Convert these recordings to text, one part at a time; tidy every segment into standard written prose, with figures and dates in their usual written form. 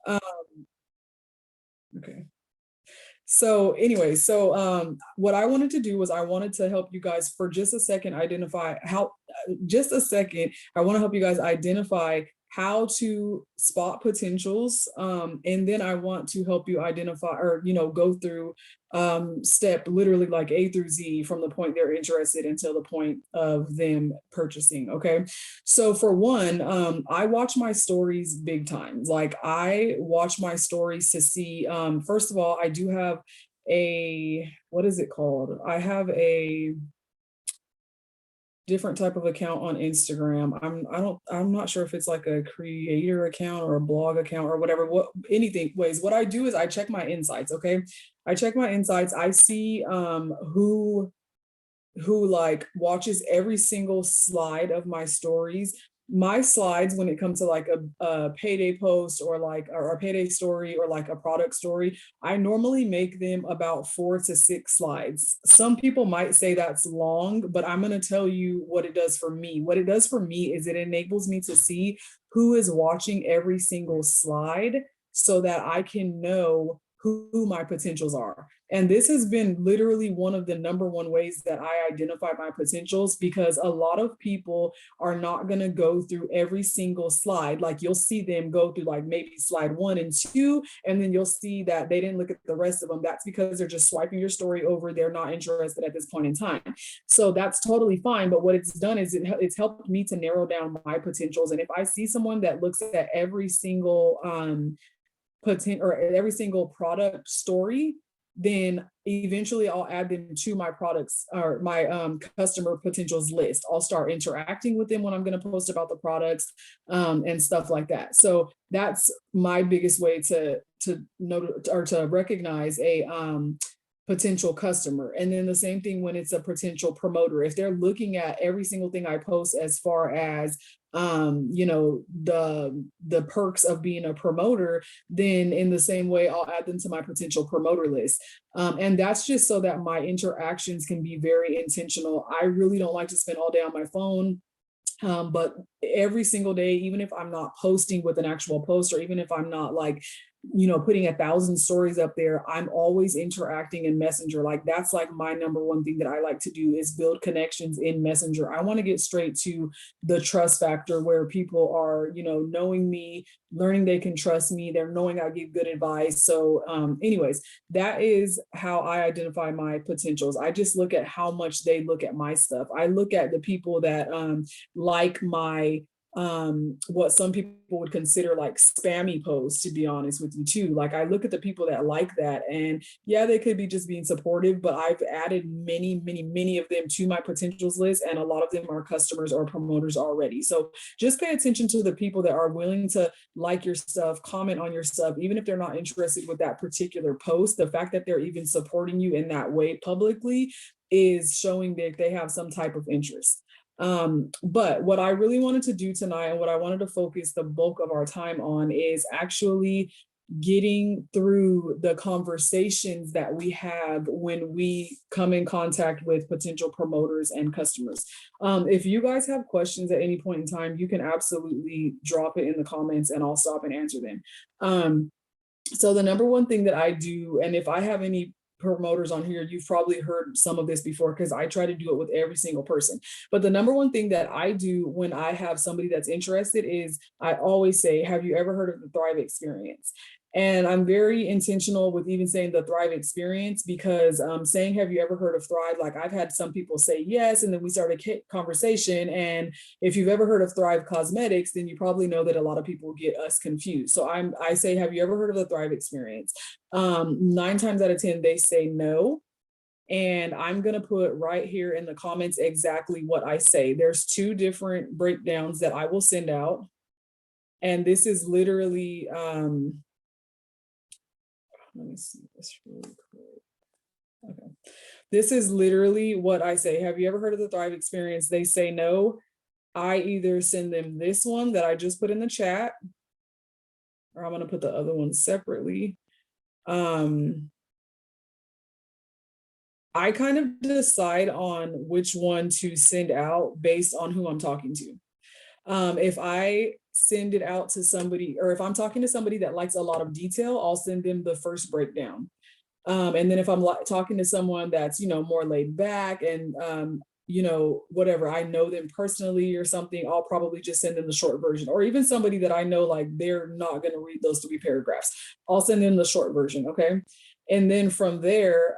Um, okay. So anyway, what I wanted to do was I wanted to help you guys for just a second identify how, just a second, I want to help you guys identify how to spot potentials. And then I want to help you identify or, go through step literally like A through Z from the point they're interested until the point of them purchasing. Okay. So for one, I watch my stories big time. Like I watch my stories to see, first of all, I do have what is it called? I have a different type of account on Instagram. I'm not sure if it's like a creator account or a blog account or whatever, anything ways. What I do is I check my insights, okay? I check my insights. I see who like watches every single slide of my stories. My slides, when it comes to like a payday post or like or a payday story or like a product story, I normally make them about 4 to 6 slides. Some people might say that's long, but I'm going to tell you what it does for me. What it does for me is it enables me to see who is watching every single slide so that I can know who my potentials are. And this has been literally one of the number one ways that I identify my potentials, because a lot of people are not going to go through every single slide. Like you'll see them go through like maybe slide 1 and 2, and then you'll see that they didn't look at the rest of them. That's because they're just swiping your story over. They're not interested at this point in time. So that's totally fine. But what it's done is it's helped me to narrow down my potentials. And if I see someone that looks at every single or every single product story, then eventually I'll add them to my products or my customer potentials list. I'll start interacting with them when I'm going to post about the products and stuff like that. So that's my biggest way to note or to recognize a potential customer. And then the same thing when it's a potential promoter. If they're looking at every single thing I post as far as the perks of being a promoter, then in the same way I'll add them to my potential promoter list. And that's just so that my interactions can be very intentional. I really don't like to spend all day on my phone. But every single day, even if I'm not posting with an actual post, or even if I'm not like putting 1,000 stories up there, I'm always interacting in Messenger. Like that's like my number one thing that I like to do is build connections in Messenger. I want to get straight to the trust factor where people are, knowing me, learning they can trust me, they're knowing I give good advice. So anyways, that is how I identify my potentials. I just look at how much they look at my stuff. I look at the people that like my what some people would consider like spammy posts, to be honest with you too. Like I look at the people that like that, and yeah, they could be just being supportive, but I've added many of them to my potentials list, and a lot of them are customers or promoters already. So just pay attention to the people that are willing to like your stuff, comment on your stuff, even if they're not interested with that particular post. The fact that they're even supporting you in that way publicly is showing that they have some type of interest. But what I really wanted to do tonight, and what I wanted to focus the bulk of our time on, is actually getting through the conversations that we have when we come in contact with potential promoters and customers. If you guys have questions at any point in time, you can absolutely drop it in the comments and I'll stop and answer them. So the number one thing that I do, and if I have any promoters on here, you've probably heard some of this before because I try to do it with every single person. But the number one thing that I do when I have somebody that's interested is I always say, have you ever heard of the Thrive experience? And I'm very intentional with even saying the Thrive experience, because saying, have you ever heard of Thrive? Like I've had some people say yes, and then we started a conversation. And if you've ever heard of Thrive Cosmetics, then you probably know that a lot of people get us confused. So I say, have you ever heard of the Thrive experience? 9 times out of 10, they say no. And I'm going to put right here in the comments exactly what I say. There's 2 different breakdowns that I will send out. And this is literally, let me see this really quick. Okay. This is literally what I say. Have you ever heard of the Thrive experience? They say no. I either send them this one that I just put in the chat, or I'm going to put the other one separately. I kind of decide on which one to send out based on who I'm talking to. If I send it out to somebody, or if I'm talking to somebody that likes a lot of detail, I'll send them the first breakdown. And then if I'm talking to someone that's, more laid back and, whatever, I know them personally or something, I'll probably just send them the short version. Or even somebody that I know, like, they're not going to read those 3 paragraphs. I'll send them the short version. Okay. And then from there,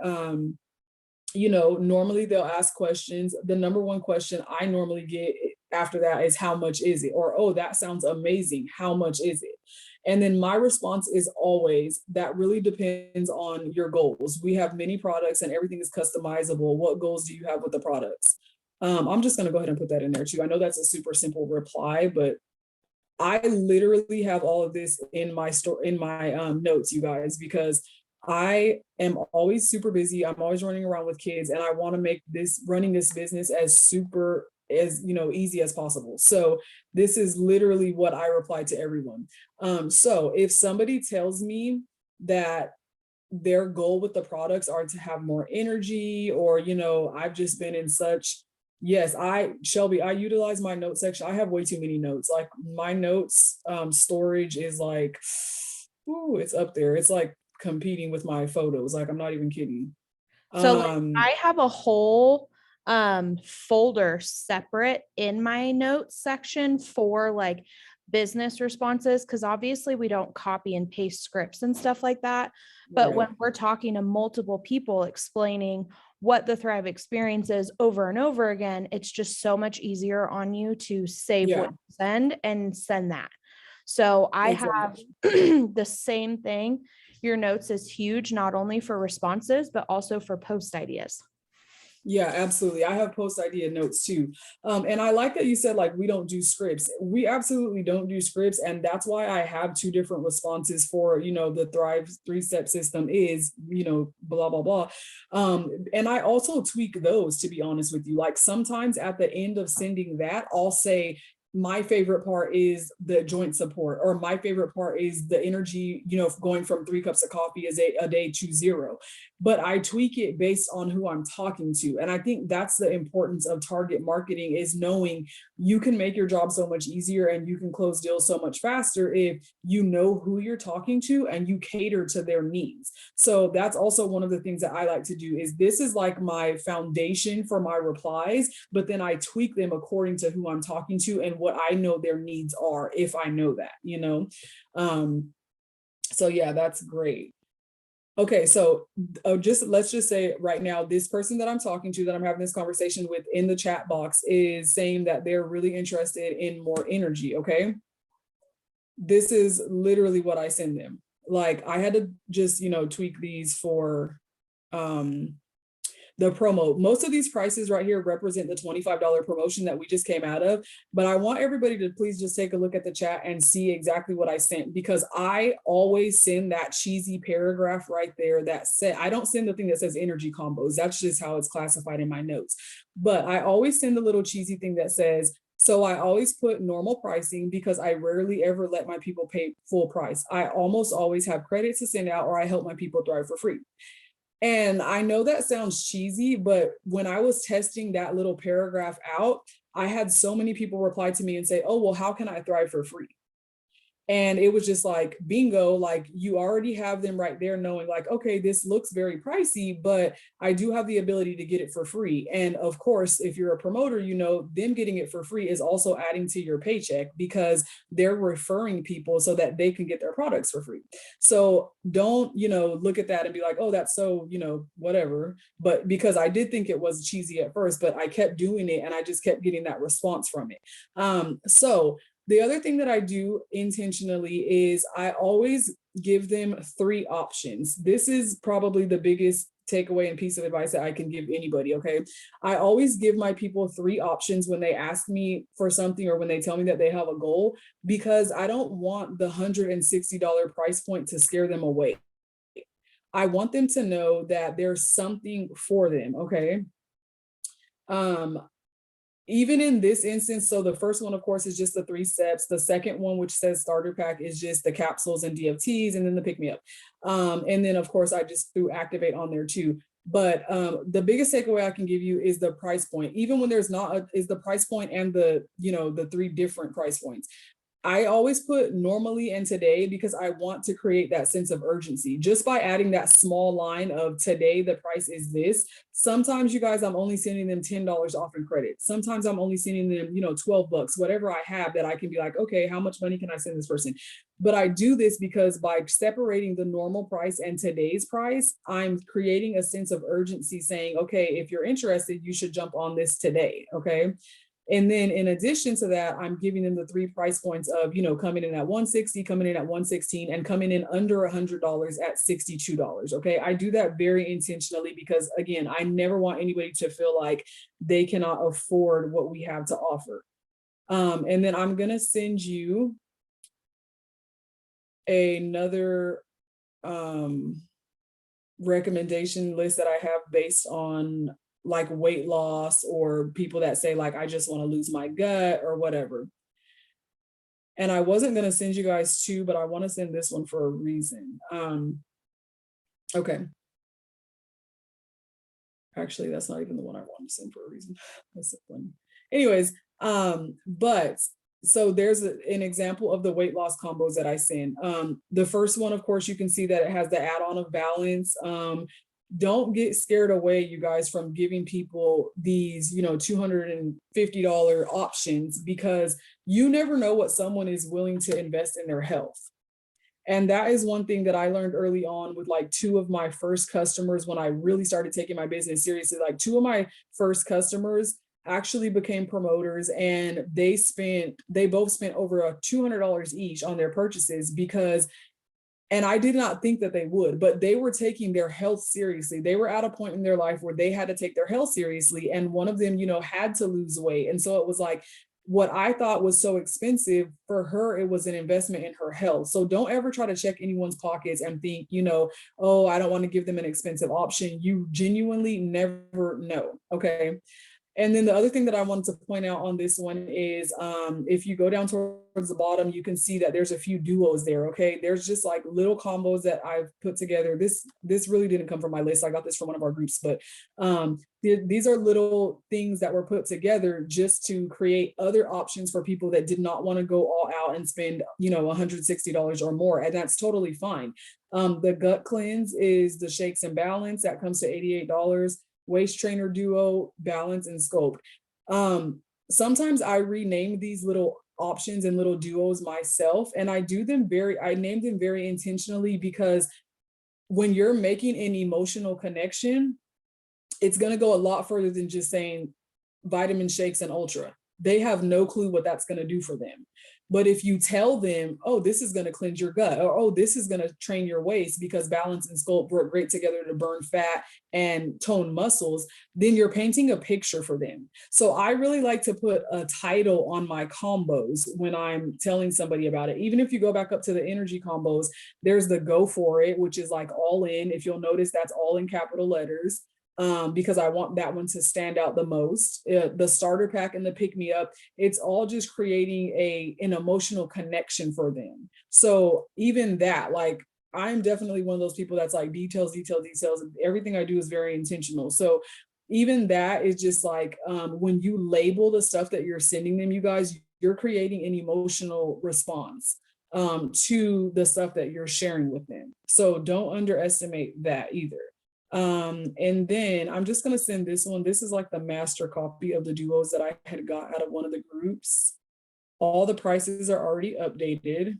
normally they'll ask questions. The number one question I normally get after that is, how much is it? Or, oh, that sounds amazing. How much is it? And then my response is always, that really depends on your goals. We have many products and everything is customizable. What goals do you have with the products? I'm just going to go ahead and put that in there too. I know that's a super simple reply, but I literally have all of this in my notes, you guys, because I am always super busy. I'm always running around with kids, and I want to make running this business as easy as possible. So this is literally what I reply to everyone. So if somebody tells me that their goal with the products are to have more energy, or I've just been in such, yes, Shelby, I utilize my note section. I have way too many notes. Like, my notes storage is like, ooh, it's up there. It's like competing with my photos. Like, I'm not even kidding. So like, I have a whole folder separate in my notes section for like business responses, because obviously we don't copy and paste scripts and stuff like that. But right. when we're talking to multiple people explaining what the Thrive experience is over and over again, it's just so much easier on you to save what you send and send that. So I have the same thing. Your notes is huge, not only for responses, but also for post ideas. Yeah, absolutely. I have post idea notes too. And I like that you said, like, we don't do scripts. We absolutely don't do scripts. And that's why I have 2 different responses for, the Thrive 3-step system is, blah, blah, blah. And I also tweak those, to be honest with you. Like, sometimes at the end of sending that, I'll say, my favorite part is the joint support, or my favorite part is the energy, going from 3 cups of coffee a day to 0. But I tweak it based on who I'm talking to. And I think that's the importance of target marketing, is knowing you can make your job so much easier and you can close deals so much faster if you know who you're talking to and you cater to their needs. So that's also one of the things that I like to do. Is this is like my foundation for my replies, but then I tweak them according to who I'm talking to and what I know their needs are, if I know that. So yeah, that's great. Okay, so let's just say right now, this person that I'm talking to, that I'm having this conversation with in the chat box, is saying that they're really interested in more energy. Okay, this is literally what I send them. Like, I had to just tweak these for the promo. Most of these prices right here represent the $25 promotion that we just came out of. But I want everybody to please just take a look at the chat and see exactly what I sent, because I always send that cheesy paragraph right there that said, I don't send the thing that says energy combos. That's just how it's classified in my notes. But I always send the little cheesy thing that says, so I always put normal pricing because I rarely ever let my people pay full price. I almost always have credits to send out, or I help my people thrive for free. And I know that sounds cheesy, but when I was testing that little paragraph out, I had so many people reply to me and say, oh, well, how can I thrive for free? And it was just like, bingo, like, you already have them right there knowing, like, okay, this looks very pricey, but I do have the ability to get it for free. And of course, if you're a promoter, them getting it for free is also adding to your paycheck, because they're referring people so that they can get their products for free. So don't, look at that and be like, oh, that's so, whatever. But because I did think it was cheesy at first, but I kept doing it and I just kept getting that response from it. So the other thing that I do intentionally is I always give them 3 options. This is probably the biggest takeaway and piece of advice that I can give anybody. Okay. I always give my people 3 options when they ask me for something, or when they tell me that they have a goal, because I don't want the $160 price point to scare them away. I want them to know that there's something for them. Okay. Even in this instance, so the first one, of course, is just the 3 steps. The second one, which says starter pack, is just the capsules and DFTs, and then the pick me up. And then, of course, I just threw activate on there too. But the biggest takeaway I can give you is the price point. Even when there's not is the price point and the, the three different price points. I always put normally and today because I want to create that sense of urgency. Just by adding that small line of today, the price is this. Sometimes you guys, I'm only sending them $10 off in credit. Sometimes I'm only sending them, 12 bucks, whatever I have that I can be like, okay, how much money can I send this person? But I do this because by separating the normal price and today's price, I'm creating a sense of urgency saying, okay, if you're interested, you should jump on this today. Okay. And then in addition to that, I'm giving them the three price points of, coming in at 160, coming in at 116, and coming in under $100 at $62. Okay. I do that very intentionally because again, I never want anybody to feel like they cannot afford what we have to offer. And then I'm going to send you another recommendation list that I have based on like weight loss or people that say like, I just want to lose my gut or whatever. And I wasn't going to send you guys two, but I want to send this one for a reason. Okay. Actually, that's not even the one I want to send for a reason. That's so funny. Anyways, but so there's an example of the weight loss combos that I send. The first one, of course, you can see that it has the add-on of balance. Don't get scared away, you guys, from giving people these, $250 options, because you never know what someone is willing to invest in their health. And that is one thing that I learned early on with like two of my first customers when I really started taking my business seriously. Like two of my first customers actually became promoters, and they both spent over $200 each on their purchases because, and I did not think that they would, but they were taking their health seriously. They were at a point in their life where they had to take their health seriously. And one of them, had to lose weight. And so it was like, what I thought was so expensive for her, it was an investment in her health. So don't ever try to check anyone's pockets and think, oh, I don't want to give them an expensive option. You genuinely never know. Okay. And then the other thing that I wanted to point out on this one is if you go down towards the bottom, you can see that there's a few duos there. Okay. There's just like little combos that I've put together. This really didn't come from my list. I got this from one of our groups, but these are little things that were put together just to create other options for people that did not want to go all out and spend, $160 or more. And that's totally fine. The gut cleanse is the shakes and balance that comes to $88. Waist trainer duo, balance and scope. Sometimes I rename these little options and little duos myself, and I name them very intentionally because when you're making an emotional connection, it's going to go a lot further than just saying vitamin shakes and ultra. They have no clue what that's going to do for them. But if you tell them, oh, this is going to cleanse your gut, or oh, this is going to train your waist because balance and sculpt work great together to burn fat and tone muscles, then you're painting a picture for them. So I really like to put a title on my combos when I'm telling somebody about it. Even if you go back up to the energy combos, there's the go for it, which is like all in. If you'll notice, that's all in capital letters. Because I want that one to stand out the most. The starter pack and the pick me up, it's all just creating an emotional connection for them. So even that, like, I'm definitely one of those people that's like details. Everything I do is very intentional. So even that is just like when you label the stuff that you're sending them, you guys, you're creating an emotional response to the stuff that you're sharing with them. So don't underestimate that either. And then I'm just going to send this one. This is like the master copy of the duos that I had got out of one of the groups. All the prices are already updated.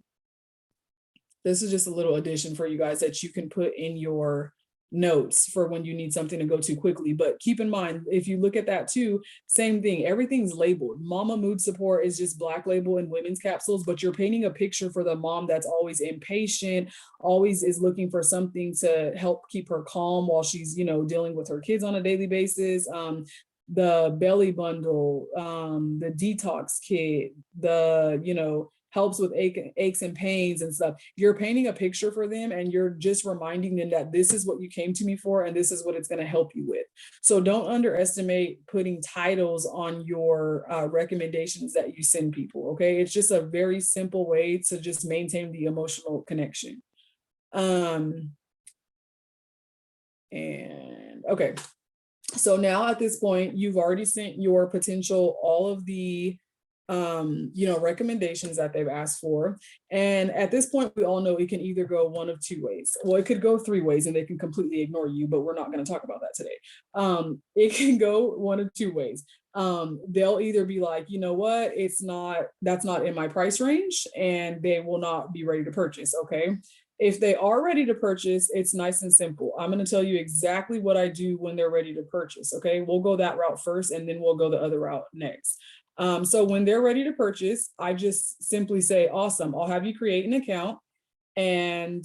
This is just a little addition for you guys that you can put in your notes for when you need something to go to quickly. But keep in mind, if you look at that too, same thing, everything's labeled. Mama Mood Support is just Black label and women's capsules, but you're painting a picture for the mom that's always impatient, always is looking for something to help keep her calm while she's, dealing with her kids on a daily basis. The belly bundle, the detox kit, the, helps with aches and pains and stuff. You're painting a picture for them, and you're just reminding them that this is what you came to me for, and this is what it's going to help you with. So don't underestimate putting titles on your recommendations that you send people. Okay. It's just a very simple way to just maintain the emotional connection. And Okay. So now at this point, you've already sent your potential all of the recommendations that they've asked for. And at this point, we all know it can either go one of two ways. Well, it could go three ways and they can completely ignore you, but we're not going to talk about that today. It can go one of two ways. They'll either be like, you know what, that's not in my price range, and they will not be ready to purchase. Okay. If they are ready to purchase, it's nice and simple. I'm going to tell you exactly what I do when they're ready to purchase. Okay. We'll go that route first, and then we'll go the other route next. So when they're ready to purchase, I just simply say, awesome, I'll have you create an account, and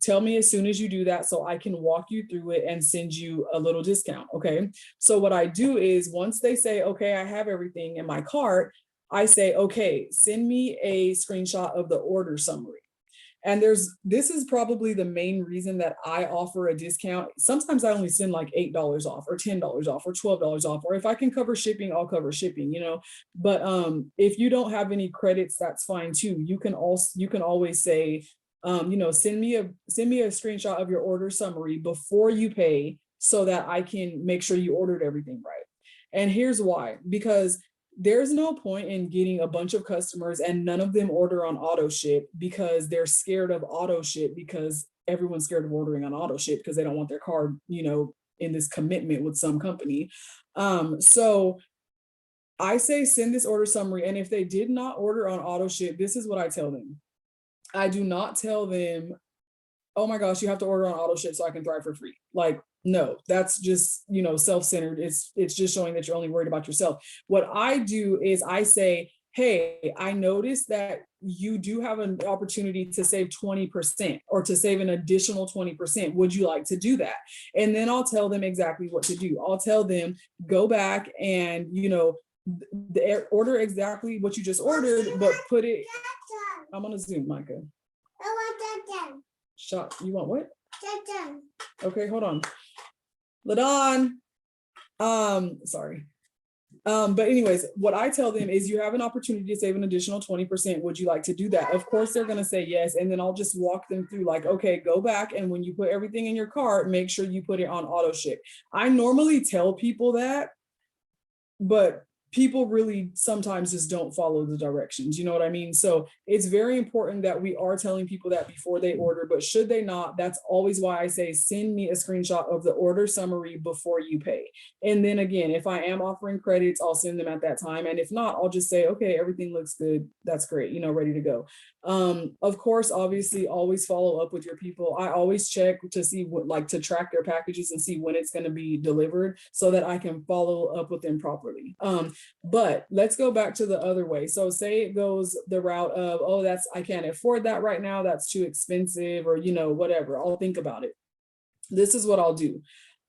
tell me as soon as you do that so I can walk you through it and send you a little discount. Okay. So what I do is, once they say, okay, I have everything in my cart, I say, okay, send me a screenshot of the order summary. And this is probably the main reason that I offer a discount. Sometimes I only send like $8 off or $10 off or $12 off, or if I can cover shipping, I'll cover shipping. But if you don't have any credits, that's fine too. You can always say, send me a screenshot of your order summary before you pay, so that I can make sure you ordered everything right. And here's why: because there's no point in getting a bunch of customers and none of them order on auto ship because they're scared of auto ship, because everyone's scared of ordering on auto ship because they don't want their card, in this commitment with some company. So I say, send this order summary. And if they did not order on auto ship, this is what I tell them. I do not tell them, oh my gosh, you have to order on auto ship so I can Thrive for free. Like, no, that's just, self-centered. It's just showing that you're only worried about yourself. What I do is I say, hey, I noticed that you do have an opportunity to save 20% or to save an additional 20%. Would you like to do that? And then I'll tell them exactly what to do. I'll tell them, go back and, order exactly what you just ordered, but put it, I'm on a Zoom, Micah. Shot, you want what? Okay, hold on. Ladon. Sorry. But anyways, what I tell them is, you have an opportunity to save an additional 20%. Would you like to do that? Of course, they're going to say yes. And then I'll just walk them through, like, okay, go back, and when you put everything in your cart, make sure you put it on auto ship. I normally tell people that, but people really sometimes just don't follow the directions. You know what I mean? So it's very important that we are telling people that before they order, but should they not, that's always why I say, send me a screenshot of the order summary before you pay. And then again, if I am offering credits, I'll send them at that time. And if not, I'll just say, okay, everything looks good. That's great. Ready to go. Of course, obviously, always follow up with your people. I always check to see to track their packages and see when it's going to be delivered, so that I can follow up with them properly. But let's go back to the other way. So say it goes the route of, oh, I can't afford that right now, that's too expensive, or, whatever, I'll think about it. This is what I'll do.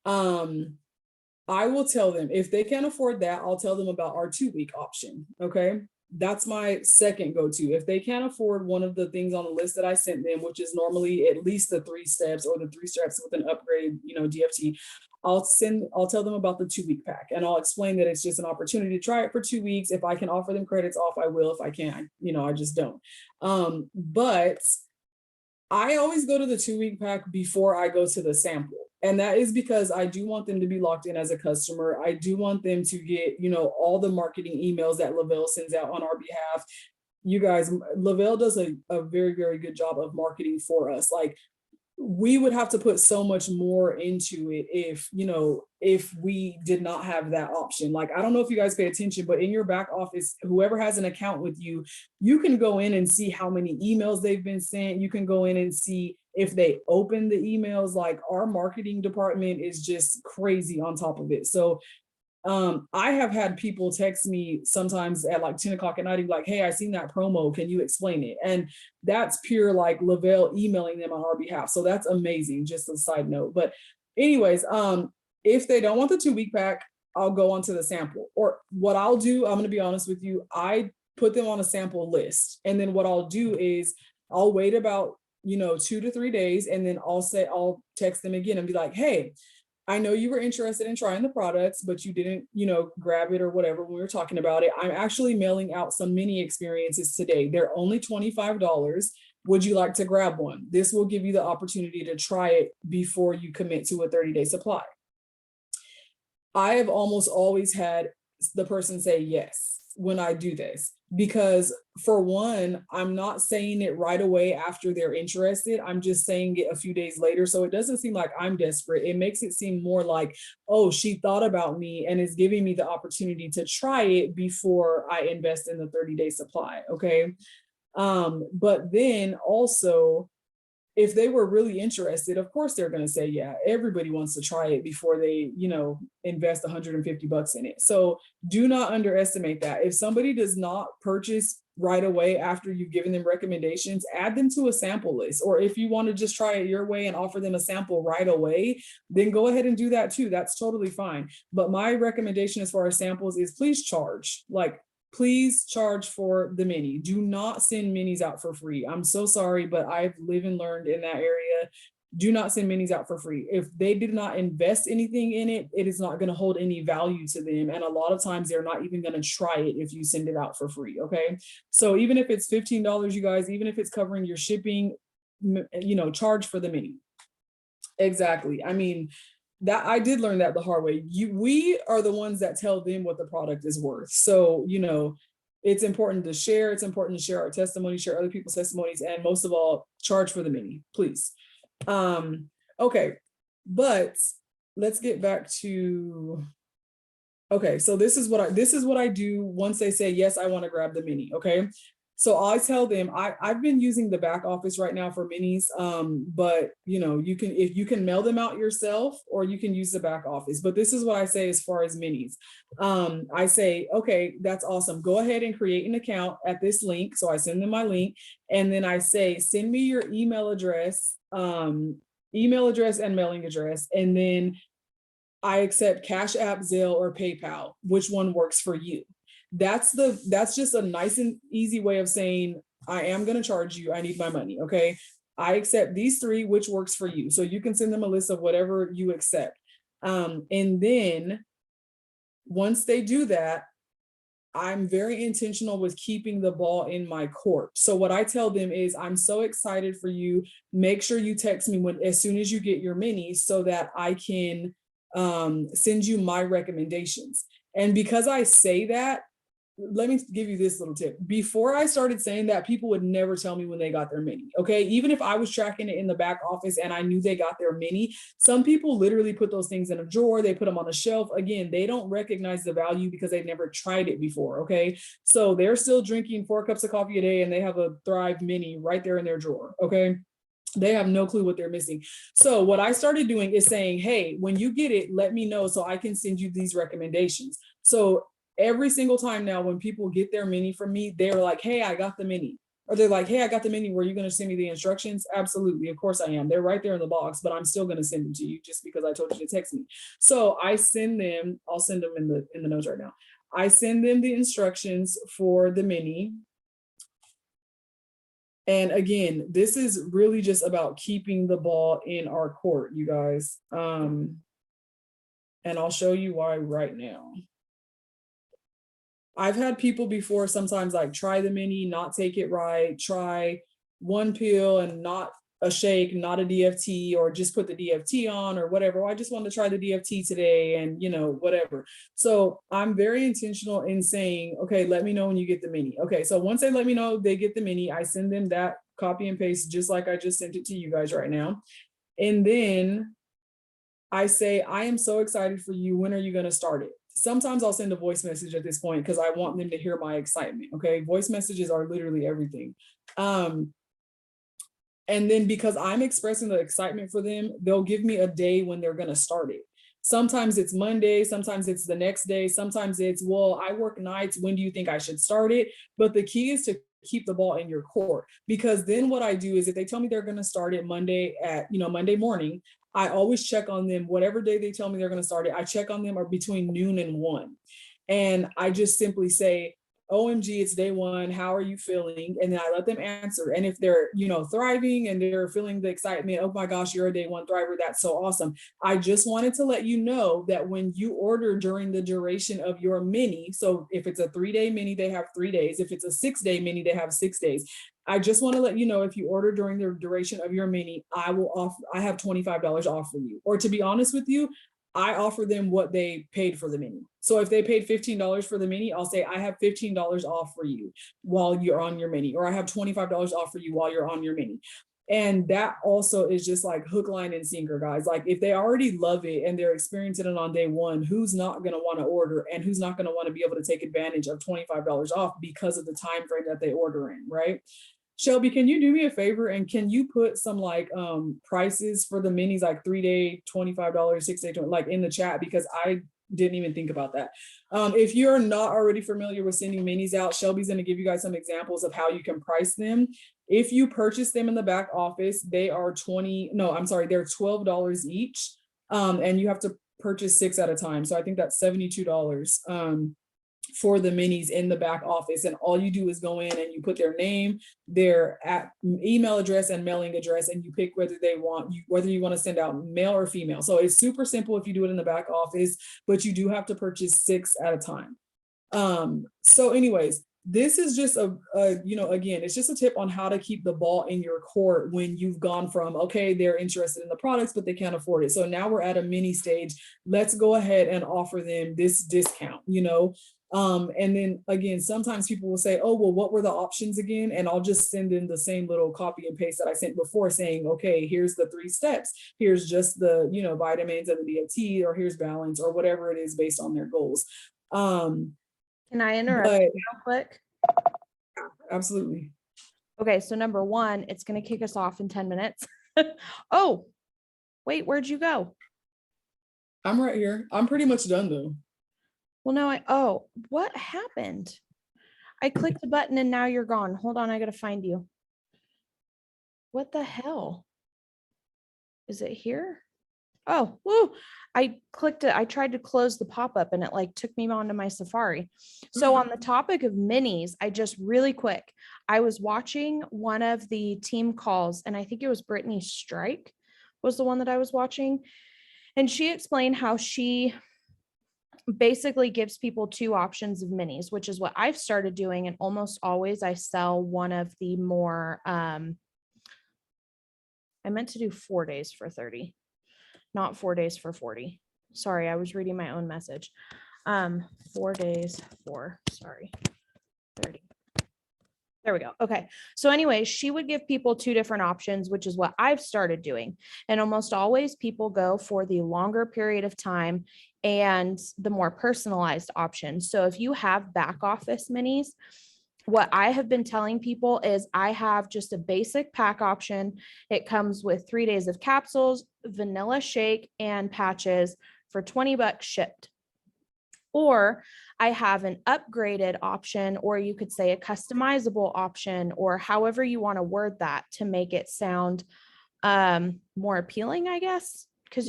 I will tell them, if they can't afford that, I'll tell them about our 2-week option. Okay. That's my second go-to. If they can't afford one of the things on the list that I sent them, which is normally at least the 3 steps or the 3 steps with an upgrade, DFT, I'll tell them about the 2-week pack, and I'll explain that it's just an opportunity to try it for 2 weeks. If I can offer them credits off, I will. If I can't, I just don't. But I always go to the 2-week pack before I go to the sample. And that is because I do want them to be locked in as a customer. I do want them to get, all the marketing emails that Lavelle sends out on our behalf. You guys, Lavelle does a very, very good job of marketing for us. Like, we would have to put so much more into it if we did not have that option. Like, I don't know if you guys pay attention, but in your back office, whoever has an account with you, you can go in and see how many emails they've been sent. You can go in and see if they open the emails. Like, our marketing department is just crazy on top of it. So I have had people text me sometimes at like 10 o'clock at night and be like, hey, I seen that promo, can you explain it? And that's pure like Lavelle emailing them on our behalf. So that's amazing, just a side note. But anyways, if they don't want the 2-week pack, I'll go on to the sample. Or what I'll do, I'm going to be honest with you, I put them on a sample list. And then what I'll do is I'll wait about 2 to 3 days, and then I'll text them again and be like, hey, I know you were interested in trying the products, but you didn't, grab it or whatever when we were talking about it. I'm actually mailing out some mini experiences today. They're only $25. Would you like to grab one? This will give you the opportunity to try it before you commit to a 30-day supply. I have almost always had the person say yes when I do this, because for one, I'm not saying it right away after they're interested. I'm just saying it a few days later. So it doesn't seem like I'm desperate. It makes it seem more like, oh, she thought about me and is giving me the opportunity to try it before I invest in the 30-day supply. Okay. But then also, if they were really interested, of course they're going to say, yeah, everybody wants to try it before they, invest 150 bucks in it. So do not underestimate that. If somebody does not purchase right away after you've given them recommendations, add them to a sample list. Or if you want to just try it your way and offer them a sample right away, then go ahead and do that too. That's totally fine. But my recommendation as far as samples is please charge. Like, please charge for the mini. Do not send minis out for free. I'm so sorry, but I've lived and learned in that area. Do not send minis out for free. If they did not invest anything in it, it is not going to hold any value to them. And a lot of times they're not even going to try it if you send it out for free. Okay. So even if it's $15, you guys, even if it's covering your shipping, charge for the mini. Exactly. I mean, that I did learn that the hard way. We are the ones that tell them what the product is worth. So, it's important to share. It's important to share our testimony, share other people's testimonies, and most of all, charge for the mini, please. Okay, but let's get back to, okay, so this is what I do once they say, yes, I want to grab the mini. Okay. So I tell them I've been using the back office right now for minis, but if you can mail them out yourself or you can use the back office. But this is what I say as far as minis. I say, okay, that's awesome. Go ahead and create an account at this link. So I send them my link, and then I say, send me your email address and mailing address, and then I accept Cash App, Zelle, or PayPal. Which one works for you? That's just a nice and easy way of saying, I am going to charge you. I need my money. Okay. I accept these three, which works for you. So you can send them a list of whatever you accept. And then once they do that, I'm very intentional with keeping the ball in my court. So what I tell them is, I'm so excited for you. Make sure you text me as soon as you get your mini so that I can send you my recommendations. And because I say that, let me give you this little tip. Before I started saying that, people would never tell me when they got their mini. Okay. Even if I was tracking it in the back office and I knew they got their mini, some people literally put those things in a drawer. They put them on a shelf. Again, they don't recognize the value because they've never tried it before. Okay. So they're still drinking 4 cups of coffee a day and they have a Thrive mini right there in their drawer. Okay. They have no clue what they're missing. So what I started doing is saying, hey, when you get it, let me know so I can send you these recommendations. So every single time now when people get their mini from me, they're like, hey, I got the mini. Or they're like, hey, I got the mini. Were you going to send me the instructions? Absolutely. Of course I am. They're right there in the box, but I'm still going to send them to you just because I told you to text me. So I send them, I'll send them in the notes right now. I send them the instructions for the mini. And again, this is really just about keeping the ball in our court, you guys. And I'll show you why right now. I've had people before sometimes like try the mini, not take it right, try one pill and not a shake, not a DFT, or just put the DFT on or whatever. I just wanted to try the DFT today and, whatever. So I'm very intentional in saying, okay, let me know when you get the mini. Okay, so once they let me know they get the mini, I send them that copy and paste just like I just sent it to you guys right now. And then I say, I am so excited for you. When are you going to start it? Sometimes I'll send a voice message at this point because I want them to hear my excitement. Okay. Voice messages are literally everything. And then because I'm expressing the excitement for them, they'll give me a day when they're going to start it. Sometimes it's Monday, sometimes it's the next day, sometimes it's, well, I work nights. When do you think I should start it? But the key is to keep the ball in your court, because then what I do is if they tell me they're going to start it Monday at, Monday morning, I always check on them. Whatever day they tell me they're going to start it, I check on them or between noon and 1. And I just simply say, OMG, it's day 1. How are you feeling? And then I let them answer. And if they're, thriving and they're feeling the excitement, oh my gosh, you're a day 1 thriver. That's so awesome. I just wanted to let you know that when you order during the duration of your mini, so if it's a 3-day mini, they have 3 days. If it's a 6-day mini, they have 6 days. I just want to let you know, if you order during the duration of your mini, I have $25 off for you. Or to be honest with you, I offer them what they paid for the mini. So if they paid $15 for the mini, I'll say, I have $15 off for you while you're on your mini, or I have $25 off for you while you're on your mini. And that also is just like hook, line, and sinker, guys. Like if they already love it and they're experiencing it on day one, who's not going to want to order, and who's not going to want to be able to take advantage of $25 off because of the time frame that they order in, right? Shelby, can you do me a favor and can you put some like prices for the minis, like 3-day $25, 6-day 20, like in the chat, because I didn't even think about that. If you're not already familiar with sending minis out, Shelby's going to give you guys some examples of how you can price them. If you purchase them in the back office, they are they're $12 each. And you have to purchase 6 at a time. So I think that's $72 for the minis in the back office. And all you do is go in and you put their name, their email address and mailing address, and you pick whether you want to send out male or female. So it's super simple if you do it in the back office, but you do have to purchase 6 at a time. So anyways, this is just again, it's just a tip on how to keep the ball in your court when you've gone from, okay, they're interested in the products, but they can't afford it. So now we're at a mini stage. Let's go ahead and offer them this discount, and then again, sometimes people will say, oh, well, what were the options again? And I'll just send in the same little copy and paste that I sent before, saying, okay, here's the 3 steps. Here's just the, vitamins and the DHT, or here's balance, or whatever it is based on their goals. Can I interrupt you real quick? Absolutely. Okay, so number 1, it's going to kick us off in 10 minutes. Oh, wait, where'd you go? I'm right here. I'm pretty much done though. Well, no, what happened? I clicked the button and now you're gone. Hold on, I gotta find you. What the hell? Is it here? Oh, woo. I clicked it. I tried to close the pop-up and it like took me onto my Safari. So on the topic of minis, I just really quick, I was watching one of the team calls, and I think it was Brittany Strike was the one that I was watching. And she explained how she basically gives people 2 options of minis, which is what I've started doing. And almost always I sell one of the more, I meant to do 4 days for 30, not 4 days for 40. Sorry, I was reading my own message. 4 days for, 30. There we go. Okay. So anyway, she would give people 2 different options, which is what I've started doing. And almost always people go for the longer period of time and the more personalized option. So if you have back office minis, what I have been telling people is I have just a basic pack option. It comes with 3 days of capsules, vanilla shake, and patches for $20 shipped. Or I have an upgraded option, or you could say a customizable option, or however you want to word that to make it sound more appealing, I guess, because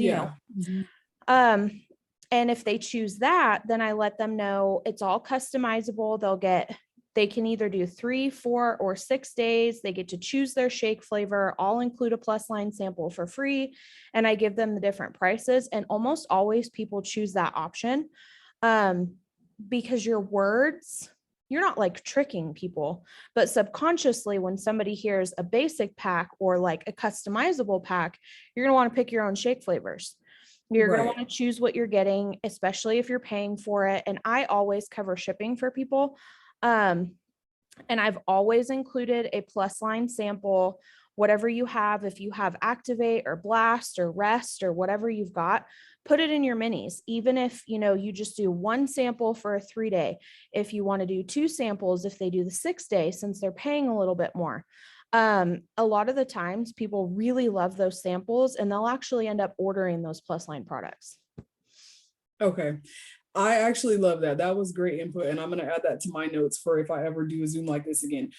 and if they choose that, then I let them know it's all customizable. They can either do 3, 4, or 6 days. They get to choose their shake flavor. I'll include a plus line sample for free, and I give them the different prices. And almost always people choose that option. Because your words, you're not like tricking people, but subconsciously when somebody hears a basic pack or like a customizable pack, you're going to want to pick your own shake flavors. You're going to want to choose what you're getting, especially if you're paying for it. And I always cover shipping for people. And I've always included a plus line sample, whatever you have. If you have Activate or Blast or Rest or whatever you've got, put it in your minis. Even if, you just do 1 sample for a 3-day, if you want to do 2 samples, if they do the 6-day, since they're paying a little bit more. A lot of the times people really love those samples and they'll actually end up ordering those plus line products. Okay. I actually love that. That was great input. And I'm going to add that to my notes for if I ever do a Zoom like this again.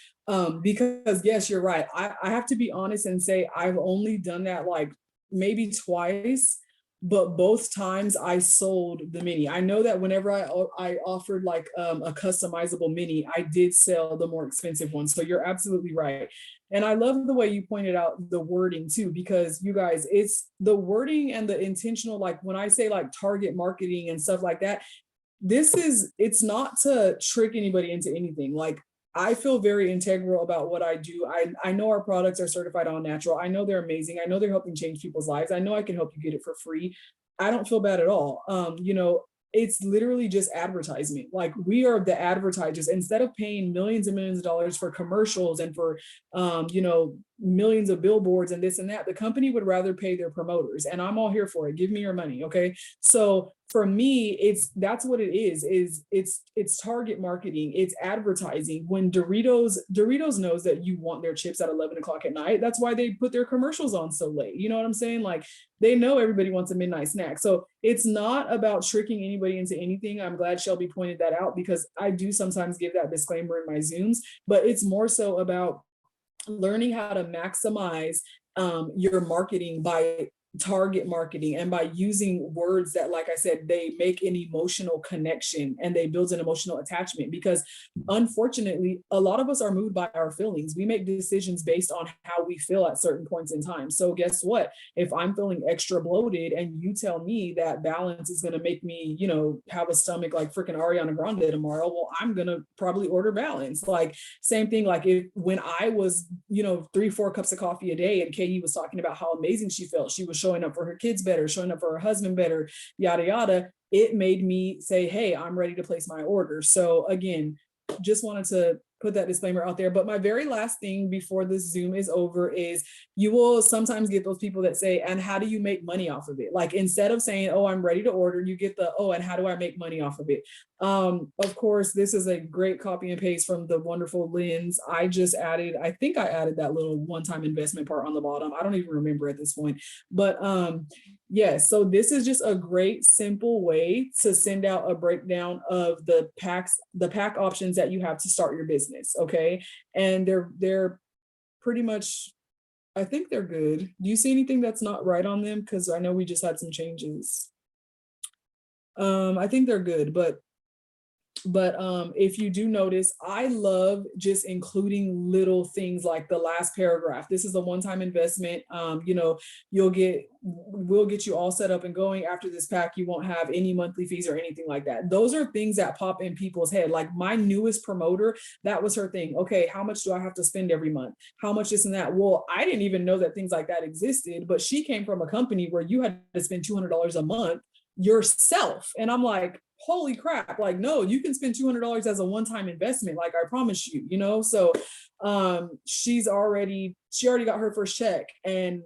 Because yes, you're right. I have to be honest and say, I've only done that like maybe twice, but both times I sold the mini. I know that whenever I offered like a customizable mini, I did sell the more expensive one. So you're absolutely right. And I love the way you pointed out the wording too, because you guys, it's the wording and the intentional, like when I say like target marketing and stuff like that, it's not to trick anybody into anything. Like I feel very integral about what I do. I know our products are certified all natural. I know they're amazing. I know they're helping change people's lives. I know I can help you get it for free. I don't feel bad at all. It's literally just advertisement. Like, we are the advertisers. Instead of paying millions and millions of dollars for commercials and for, millions of billboards and this and that, the company would rather pay their promoters. And I'm all here for it. Give me your money. Okay. So for me, that's what it is it's target marketing, it's advertising. When Doritos knows that you want their chips at 11 o'clock at night, that's why they put their commercials on so late. You know what I'm saying? Like, they know everybody wants a midnight snack. So it's not about tricking anybody into anything. I'm glad Shelby pointed that out, because I do sometimes give that disclaimer in my Zooms, but it's more so about learning how to maximize your marketing by target marketing, and by using words that, like I said, they make an emotional connection and they build an emotional attachment. Because unfortunately, a lot of us are moved by our feelings. We make decisions based on how we feel at certain points in time. So guess what? If I'm feeling extra bloated and you tell me that balance is going to make me, have a stomach like freaking Ariana Grande tomorrow, well, I'm going to probably order balance. Like, same thing, like when I was, 3-4 cups of coffee a day, and Katie was talking about how amazing she felt, she was showing up for her kids better, showing up for her husband better, yada, yada. It made me say, hey, I'm ready to place my order. So again, just wanted to put that disclaimer out there. But my very last thing before this Zoom is over is, you will sometimes get those people that say, and how do you make money off of it? Like, instead of saying, oh, I'm ready to order, you get the, oh, and how do I make money off of it? Of course, this is a great copy and paste from the wonderful Lynn's. I think I added that little one-time investment part on the bottom. I don't even remember at this point. But yes, so this is just a great simple way to send out a breakdown of the pack options that you have to start your business. Okay. And they're pretty much, I think they're good. Do you see anything that's not right on them? Because I know we just had some changes. I think they're good, but if you do notice, I love just including little things like the last paragraph. This is a one-time investment. We'll get you all set up and going. After this pack, you won't have any monthly fees or anything like that. Those are things that pop in people's head. Like, my newest promoter, that was her thing. Okay, how much do I have to spend every month? How much this and that? Well, I didn't even know that things like that existed, but she came from a company where you had to spend $200 a month yourself. And I'm like, holy crap, like, no, you can spend $200 as a one-time investment, like, I promise you. So she already got her first check, and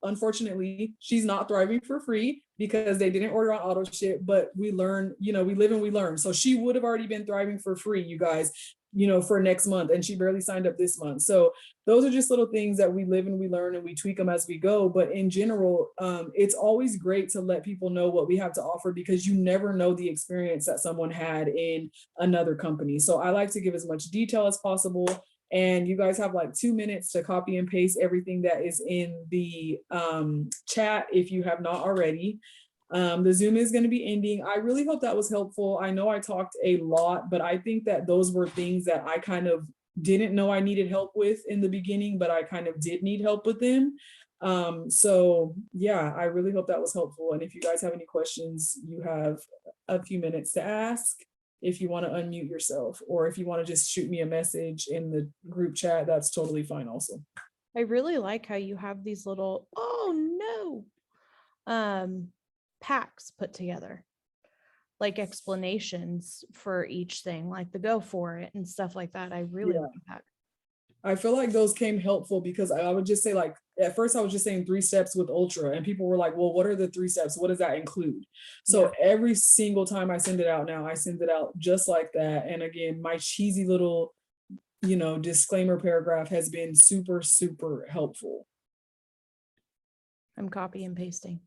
unfortunately, she's not thriving for free because they didn't order on auto ship. But we learn, we live and we learn. So she would have already been thriving for free, you guys, for next month, and she barely signed up this month. So those are just little things that we live and we learn, and we tweak them as we go. But in general, it's always great to let people know what we have to offer, because you never know the experience that someone had in another company. So I like to give as much detail as possible. And you guys have like 2 minutes to copy and paste everything that is in the chat if you have not already. The Zoom is going to be ending. I really hope that was helpful. I know I talked a lot, but I think that those were things that I kind of didn't know I needed help with in the beginning, but I kind of did need help with them. So yeah, I really hope that was helpful. And if you guys have any questions, you have a few minutes to ask. If you want to unmute yourself, or if you want to just shoot me a message in the group chat, that's totally fine also. I really like how you have these little, packs put together, like explanations for each thing, like the go for it and stuff like that. I really like that. I feel like those came helpful, because I would just say, like, at first I was just saying 3 steps with Ultra, and people were like, well, what are the 3 steps? What does that include? So every single time I send it out now, I send it out just like that. And again, my cheesy little, disclaimer paragraph has been super, super helpful. I'm copy and pasting.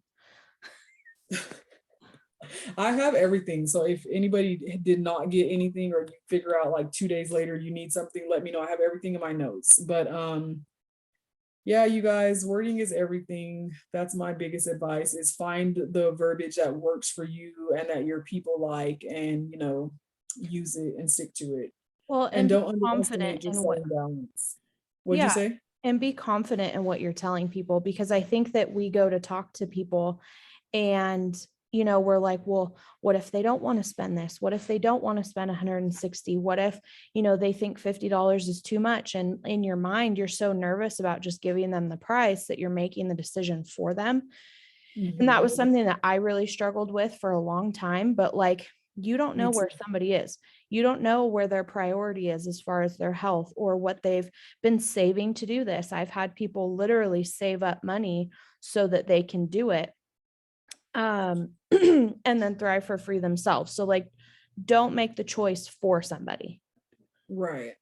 I have everything. So if anybody did not get anything, or you figure out like 2 days later you need something, let me know. I have everything in my notes. But yeah, you guys, wording is everything. That's my biggest advice, is find the verbiage that works for you and that your people like, and use it and stick to it. Well, and don't underestimate your selling balance. What'd you say? And be confident in what you're telling people, because I think that we go to talk to people and we're like, well, what if they don't want to spend this? What if they don't want to spend 160? What if, they think $50 is too much? And in your mind, you're so nervous about just giving them the price that you're making the decision for them. And that Mhm. was something that I really struggled with for a long time, but like, you don't Me know too. where somebody is. You don't know where their priority is as far as their health or what they've been saving to do this. I've had people literally save up money so that they can do it, and then thrive for free themselves. So like, don't make the choice for somebody. Right.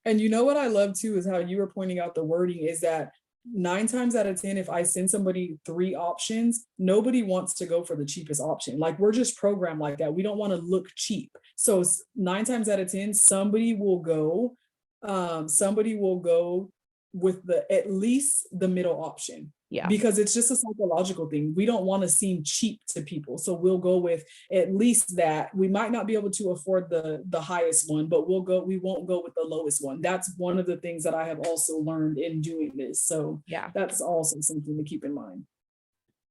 And you know what I love too is how you were pointing out the wording is that 9 times out of 10, if I send somebody 3 options, nobody wants to go for the cheapest option. Like, we're just programmed like that. We don't wanna look cheap. So 9 times out of 10, somebody will go with the at least the middle option Yeah. because it's just a psychological thing. We don't wanna seem cheap to people. So we'll go with at least that. We might not be able to afford the highest one, but we won't go with the lowest one. That's one of the things that I have also learned in doing this. So Yeah. that's also something to keep in mind.